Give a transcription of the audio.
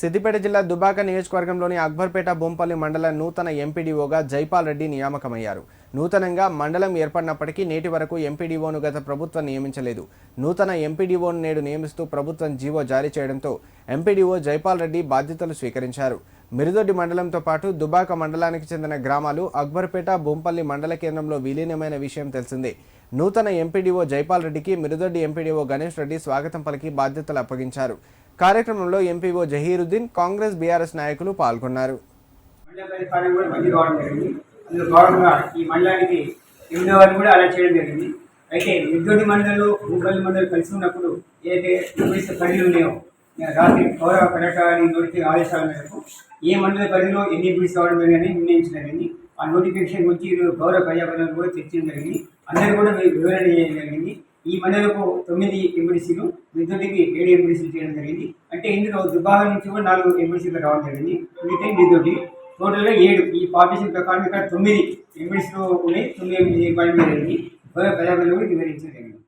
సిద్దిపేట జిల్లా దుబాక నియోజకవర్గంలోని అక్బర్పేట బొంపల్లి మండల నూతన ఎంపీడీఓగా జైపాల్ రెడ్డి నియామకమయ్యారు. నూతనంగా మండలం ఏర్పడినప్పటికీ నేటి వరకు ఎంపీడీఓను గత ప్రభుత్వం నియమించలేదు. నూతన ఎంపీడీఓను నేడు నియమిస్తూ ప్రభుత్వం జీవో జారీ చేయడంతో ఎంపీడీఓ జైపాల్ రెడ్డి బాధ్యతలు స్వీకరించారు. మిరుదొడ్డి మండలంతో పాటు దుబాక మండలానికి చెందిన గ్రామాలు అక్బర్పేట బొంపల్లి మండల కేంద్రంలో విలీనమైన విషయం తెలిసిందే. నూతన ఎంపీడీఓ జైపాల్ రెడ్డికి మిరుదొడ్డి ఎంపీడీఓ గణేష్ రెడ్డి స్వాగతం పలికి బాధ్యతలు అప్పగించారు. కార్యక్రమంలో ఎంపీఓ జహీరుద్దీన్, కాంగ్రెస్ బీఆర్ఎస్ నాయకులు పాల్గొన్నారు. ఈ మండలానికి ఎనిమిదో వారిని కూడా అలా చేయడం జరిగింది. అయితే మిరుదొడ్డి మండలు భూపల్లి మండలి కలిసి ఉన్నప్పుడు ఏదైతే పరిధిలు ఉన్నాయో రాత్రి గౌరవ కలెక్టర్ నోటిఫికేషన్ ఆదేశాల మేరకు ఏ మండల పరిధిలో ఎన్ని ఎంపీడీస్ కావడం జరిగిందని నిర్ణయించడం జరిగింది. ఆ నోటిఫికేషన్ గురించి గౌరవ ప్రజాప్రతినిధులు కూడా చర్చించడం జరిగింది. అందరూ కూడా వివరణ చేయడం జరిగింది. ఈ మండలకు 9 ఎంపీడీసీలు, మిరుదొడ్డికి 7 ఎంపీడీసీలు చేయడం జరిగింది. అంటే ఇందులో దుబాక నుంచి కూడా 4 ఎంపీడీసీలు రావడం జరిగింది. మిగతా మిరుదొడ్డి టోటల్గా 7. ఈ పార్టీషన్ ప్రకారం ఇక్కడ 9 ఎంపీడీసీలు ఉన్నాయి. 9 ఎంపీడీ జరిగింది. గౌరవ ప్రజాప్రతినిధులు వివరించడం జరిగింది.